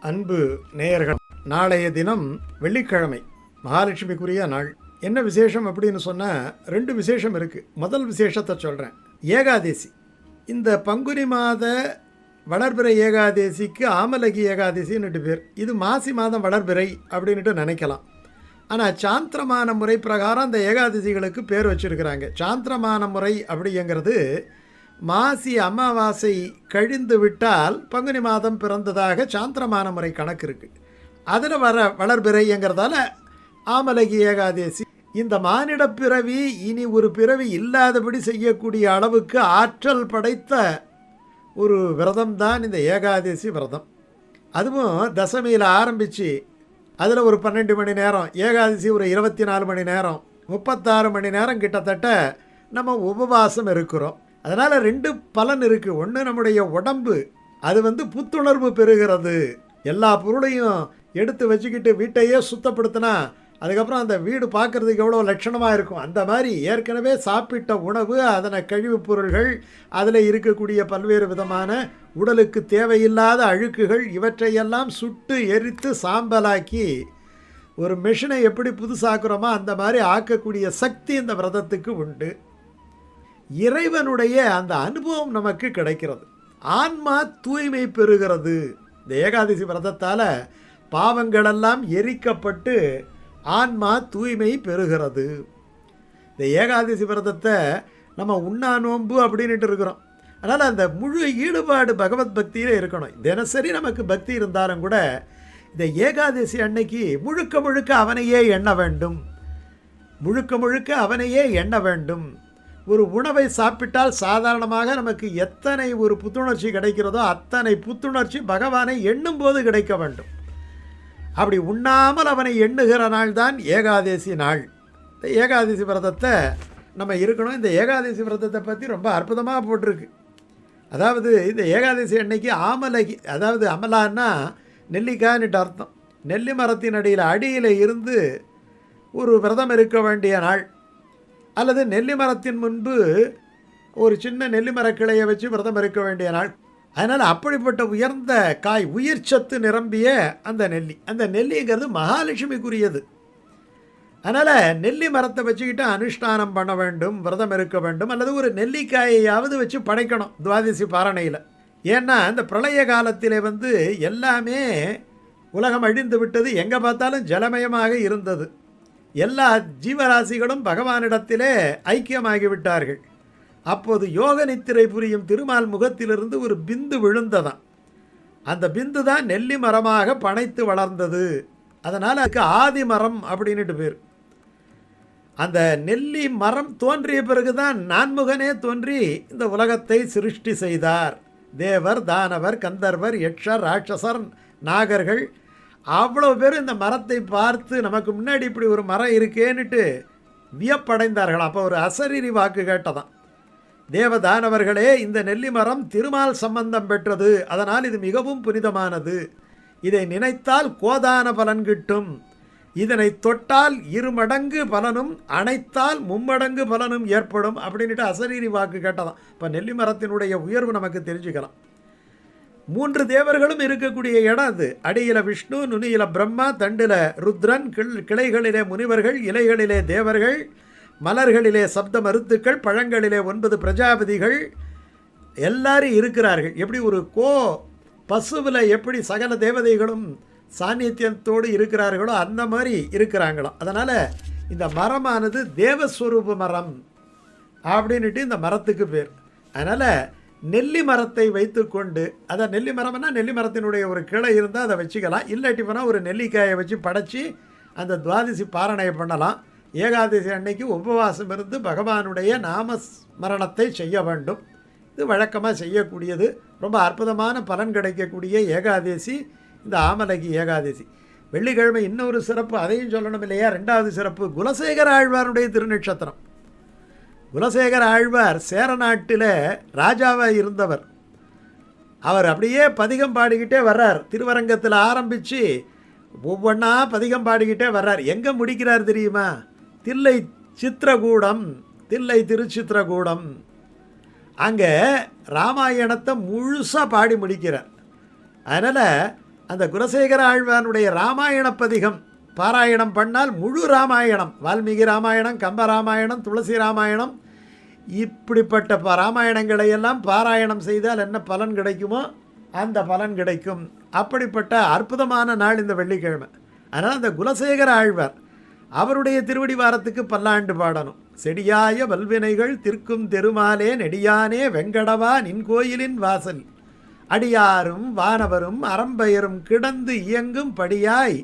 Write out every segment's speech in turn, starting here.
அன்பு நேயர்கள், நாளைய தினம் வெள்ளிக்கிழமை, மகாலட்சுமிக்குரிய நாள். என்ன விசேஷம் அப்படின்னு சொன்னால் 2 விசேஷம் இருக்குது. முதல் விசேஷத்தை சொல்கிறேன். ஏகாதேசி. இந்த பங்குனி மாத வளர்பிறை ஏகாதேசிக்கு ஆமலகி ஏகாதசின்னு பேர். இது மாசி மாதம் வளர்பிறை அப்படின்ட்டு நினைக்கலாம். ஆனால் சாந்திரமான முறை பிரகாரம் அந்த ஏகாதசிகளுக்கு பேர் வச்சுருக்கிறாங்க. சாந்திரமான முறை அப்படிங்கிறது மாசி அமாவாசை கழிந்து விட்டால் பங்குனி மாதம் பிறந்ததாக சாந்திரமான முறை கணக்கு இருக்குது. அதில் வளர்பிறைங்கிறதால ஆமலகி ஏகாதேசி. இந்த மானிட பிறவி இனி ஒரு பிறவி இல்லாதபடி செய்யக்கூடிய அளவுக்கு ஆற்றல் படைத்த ஒரு விரதம் தான் இந்த ஏகாதசி விரதம். அதுவும் தசமியில் ஆரம்பித்து அதில் ஒரு 12 மணி நேரம், ஏகாதசி ஒரு 24 மணி நேரம், 36 மணி நேரம் கிட்டத்தட்ட நம்ம உபவாசம் இருக்கிறோம். அதனால் 2 பலன் இருக்குது. ஒன்று, நம்முடைய உடம்பு அது புத்துணர்வு பெறுகிறது. எல்லா பொருளையும் எடுத்து வச்சுக்கிட்டு வீட்டையே சுத்தப்படுத்தினா அதுக்கப்புறம் அந்த வீடு பார்க்குறதுக்கு எவ்வளோ லட்சணமாக இருக்கும். அந்த மாதிரி ஏற்கனவே சாப்பிட்ட உணவு, அதனை கழிவுப் பொருள்கள், அதில் இருக்கக்கூடிய பல்வேறு விதமான உடலுக்கு தேவையில்லாத அழுக்குகள், இவற்றையெல்லாம் சுட்டு எரித்து சாம்பலாக்கி ஒரு மெஷினை எப்படி புதுசாக்குறோமோ அந்த மாதிரி ஆக்கக்கூடிய சக்தி இந்த விரதத்துக்கு உண்டு. இறைவனுடைய அந்த அனுபவம் நமக்கு கிடைக்கிறது. ஆன்மா தூய்மை பெறுகிறது. இந்த ஏகாதசி விரதத்தால் பாவங்களெல்லாம் எரிக்கப்பட்டு ஆன்மா தூய்மை பெறுகிறது. இந்த ஏகாதசி விரதத்தை நம்ம உண்ணா நோன்பு அப்படின்ட்டு இருக்கிறோம். அதனால் அந்த முழு ஈடுபாடு பகவத் பக்தியில் இருக்கணும். தினசரி நமக்கு பக்தி இருந்தாலும் கூட இந்த ஏகாதசி அன்னைக்கு முழுக்க முழுக்க அவனையே எண்ண வேண்டும். முழுக்க முழுக்க அவனையே எண்ண வேண்டும். ஒரு உணவை சாப்பிட்டால் சாதாரணமாக நமக்கு எத்தனை ஒரு புத்துணர்ச்சி கிடைக்கிறதோ அத்தனை புத்துணர்ச்சி பகவானை எண்ணும் போது கிடைக்க வேண்டும். அப்படி உண்ணாமல் அவனை எண்ணுகிற நாள் தான் ஏகாதசி நாள். இந்த ஏகாதசி விரதத்தை நம்ம இருக்கணும். இந்த ஏகாதசி விரதத்தை பற்றி ரொம்ப அற்புதமாக போட்டிருக்கு. அதாவது இந்த ஏகாதசி அன்னைக்கு ஆமலகி, அதாவது அமலான்னா நெல்லிக்காய்னுட்டு அர்த்தம். நெல்லி மரத்தின் அடியில் இருந்து ஒரு விரதம் இருக்க வேண்டிய நாள். அல்லது நெல்லி மரத்தின் முன்பு ஒரு சின்ன நெல்லி மரக்கிளையை வச்சு விரதம் இருக்க வேண்டிய நாள். அதனால் அப்படிப்பட்ட உயர்ந்த காய், உயிர் சத்து நிரம்பிய அந்த நெல்லிங்கிறது மகாலட்சுமிக்குரியது. அதனால் நெல்லி மரத்தை வச்சுக்கிட்டு அனுஷ்டானம் பண்ண வேண்டும், விரதம் இருக்க வேண்டும். அல்லது ஒரு நெல்லிக்காயையாவது வச்சு படைக்கணும் துவாதசி பாரணையில். ஏன்னா இந்த பிரளய காலத்தில் எல்லாமே உலகம் அழிந்து விட்டது. எங்கே பார்த்தாலும் ஜலமயமாக இருந்தது. எல்லா ஜீவராசிகளும் பகவானிடத்திலே ஐக்கியமாகிவிட்டார்கள். அப்போது யோக நித்திரை புரியும் திருமால் முகத்திலிருந்து ஒரு பிந்து விழுந்ததான். அந்த பிந்து தான் நெல்லி மரமாக பனைத்து வளர்ந்தது. அதனால் அதுக்கு ஆதி மரம் அப்படின்ட்டு பேர். அந்த நெல்லி மரம் தோன்றிய பிறகுதான் நான்முகனே தோன்றி இந்த உலகத்தை சிருஷ்டி செய்தார். தேவர், தானவர், கந்தர்வர், யக்ஷர், ராட்சசர், நாகர்கள் அவ்வளோ பேர் இந்த மரத்தை பார்த்து நமக்கு முன்னாடி இப்படி ஒரு மரம் இருக்கேன்னுட்டு வியப்படைந்தார்கள். அப்போ ஒரு அசரீரி வாக்கு கேட்டதான். தேவதானவர்களே, இந்த நெல்லி மரம் திருமால் சம்பந்தம் பெற்றது. அதனால் இது மிகவும் புனிதமானது. இதை நினைத்தால் கோதான பலன் கிட்டும். இதனை தொட்டால் 2 மடங்கு பலனும், அணைத்தால் 3 மடங்கு பலனும் ஏற்படும் அப்படின்ட்டு அசரீரி வாக்கு கேட்டதான். இப்போ நெல்லி மரத்தினுடைய உயர்வு நமக்கு தெரிஞ்சுக்கலாம். 3 தேவர்களும் இருக்கக்கூடிய இடம் அது. அடியில் விஷ்ணு, நுனியில் பிரம்மா, தண்டில் ருத்ரன், கிளைகளிலே முனிவர்கள், இலைகளிலே தேவர்கள், மலர்களிலே சப்த மருத்துக்கள், பழங்களிலே 9 பிரஜாபதிகள் எல்லாரும் இருக்கிறார்கள். எப்படி ஒரு பசுவில் எப்படி சகல தேவதைகளும் சாநித்தியத்தோடு இருக்கிறார்களோ அந்த மாதிரி இருக்கிறாங்களாம். அதனால் இந்த மரமானது தேவஸ்வரூப மரம் அப்படின்ட்டு இந்த மரத்துக்கு பேர். அதனால் நெல்லி மரத்தை வைத்து கொண்டு, அதை நெல்லி மரம்னா நெல்லி மரத்தினுடைய ஒரு கிளை இருந்தால் அதை வச்சுக்கலாம். இல்லாட்டி போனால் ஒரு நெல்லிக்காயை வச்சு படைச்சி அந்த துவாதசி பாரணையை பண்ணலாம். ஏகாதசி அன்னைக்கு உபவாசம் இருந்து பகவானுடைய நாமஸ்மரணத்தை செய்ய வேண்டும். இது வழக்கமாக செய்யக்கூடியது. ரொம்ப அற்புதமான பலன் கிடைக்கக்கூடிய ஏகாதசி இந்த ஆமலகி ஏகாதசி. வெள்ளிக்கிழமை இன்னொரு சிறப்பு, அதையும் சொல்லணும் இல்லையா? 2வது சிறப்பு குலசேகர ஆழ்வாருடைய திருநட்சத்திரம். குலசேகர ஆழ்வார் சேர நாட்டில் ராஜாவாக இருந்தவர். அவர் அப்படியே பதிகம் பாடிக்கிட்டே வர்றார். திருவரங்கத்தில் ஆரம்பித்து ஒவ்வொன்றா பதிகம் பாடிக்கிட்டே வர்றார். எங்கே முடிக்கிறார் தெரியுமா? தில்லை சித்திரகூடம், தில்லை திருச்சித்திரகூடம். அங்கே ராமாயணத்தை முழுசாக பாடி முடிக்கிறார். அதனால் அந்த குலசேகர ஆழ்வானுடைய ராமாயண பதிகம் பாராயணம் பண்ணால் முழு ராமாயணம், வால்மீகி ராமாயணம், கம்ப ராமாயணம், துளசி ராமாயணம், இப்படிப்பட்ட ராமாயணங்களை எல்லாம் பாராயணம் செய்தால் என்ன பலன் கிடைக்குமோ அந்த பலன் கிடைக்கும். அப்படிப்பட்ட அற்புதமான நாள் இந்த வெள்ளிக்கிழமை. அதனால் அந்த குலசேகர ஆழ்வார் அவருடைய திருவடி வாரத்துக்கு பல்லாண்டு பாடணும். செடியாய வல்வினைகள் திர்க்கும் தெருமாலே நெடியானே வெங்கடவா நின் கோயிலின் வாசல் அடியாரும் வானவரும் அறம்பெயரும் கிடந்து இயங்கும் படியாய்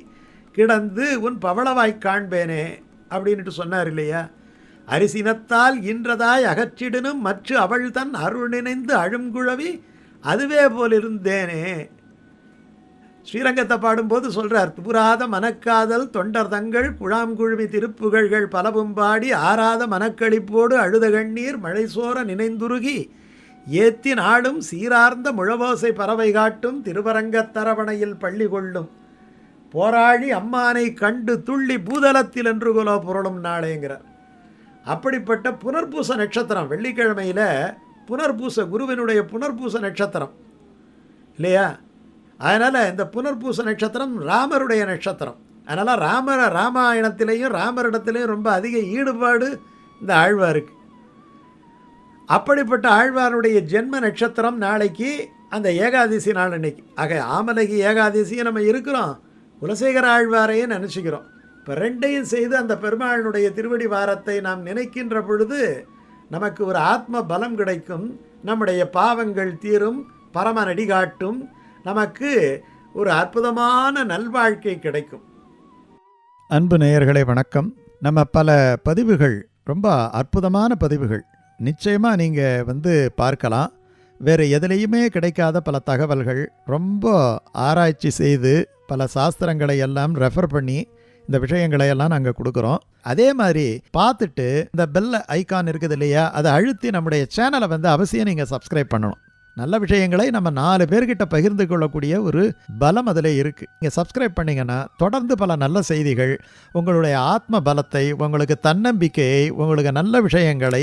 கிடந்து உன் பவளவாய் காண்பேனே அப்படின்ட்டு சொன்னார் இல்லையா. அரிசினத்தால் இன்றதாய் அகற்றிடனும் மற்ற அவள் தன் அருள் நினைந்து அழுங்குழவி அதுவே போலிருந்தேனே. ஸ்ரீரங்கத்தை பாடும்போது சொல்கிறார், புராத மனக்காதல் தொண்டர் தங்கள் குழாம்குழுமி திருப்புகழ்கள் பலவும் பாடி ஆறாத மனக்களிப்போடு அழுத கண்ணீர் மழை சோர நினைந்துருகி ஏத்தி நாடும் சீரார்ந்த முழவோசை பறவை காட்டும் திருவரங்கத்தரவணையில் பள்ளி கொள்ளும் போராழி அம்மானை கண்டு துள்ளி பூதலத்தில் என்று கொலோ புரளும் நாளேங்கிறார். அப்படிப்பட்ட புனர்பூச நட்சத்திரம் வெள்ளிக்கிழமையில் புனர்பூச குருவினுடைய புனர்பூச நட்சத்திரம் இல்லையா. அதனால் இந்த புனர்பூச நட்சத்திரம் ராமருடைய நட்சத்திரம். அதனால் ராமாயணத்திலையும் ராமரிடத்திலையும் ரொம்ப அதிக ஈடுபாடு இந்த ஆழ்வாருக்கு. அப்படிப்பட்ட ஆழ்வாருடைய ஜென்ம நட்சத்திரம் நாளைக்கு அந்த ஏகாதசி நாள் அன்னைக்கு. ஆக ஆமலகி ஏகாதசியை நம்ம இருக்கிறோம், குலசேகர ஆழ்வாரையும் நினச்சிக்கிறோம். இப்போ ரெண்டையும் செய்து அந்த பெருமாளுடைய திருவடி வாரத்தை நாம் நினைக்கின்ற பொழுது நமக்கு ஒரு ஆத்ம பலம் கிடைக்கும், நம்முடைய பாவங்கள் தீரும், பரம நடி காட்டும், நமக்கு ஒரு அற்புதமான நல்வாழ்க்கை கிடைக்கும். அன்பு நேயர்களே வணக்கம். நம்ம பல பதிவுகள், ரொம்ப அற்புதமான பதிவுகள் நிச்சயமாக நீங்கள் பார்க்கலாம். வேறு எதுலேயுமே கிடைக்காத பல தகவல்கள், ரொம்ப ஆராய்ச்சி செய்து பல சாஸ்திரங்களை எல்லாம் ரெஃபர் பண்ணி இந்த விஷயங்களை எல்லாம் நாங்கள் கொடுக்குறோம். அதே மாதிரி பார்த்துட்டு இந்த பெல் ஐக்கான் இருக்குது இல்லையா, அதை அழுத்தி நம்முடைய சேனலை அவசியம் நீங்கள் சப்ஸ்கிரைப் பண்ணணும். நல்ல விஷயங்களை நம்ம 4 பேர்கிட்ட பகிர்ந்து கொள்ளக்கூடிய ஒரு பலம் அதில் இருக்குது. நீங்கள் சப்ஸ்கிரைப் பண்ணிங்கன்னா தொடர்ந்து பல நல்ல செய்திகள், உங்களுடைய ஆத்ம பலத்தை, உங்களுக்கு தன்னம்பிக்கையை, உங்களுக்கு நல்ல விஷயங்களை,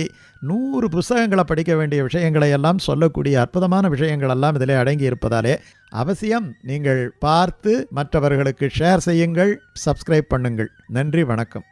100 புத்தகங்களை படிக்க வேண்டிய விஷயங்களை எல்லாம் சொல்லக்கூடிய அற்புதமான விஷயங்கள் எல்லாம் இதில் அடங்கி இருப்பதாலே அவசியம் நீங்கள் பார்த்து மற்றவர்களுக்கு ஷேர் செய்யுங்கள், சப்ஸ்கிரைப் பண்ணுங்கள். நன்றி, வணக்கம்.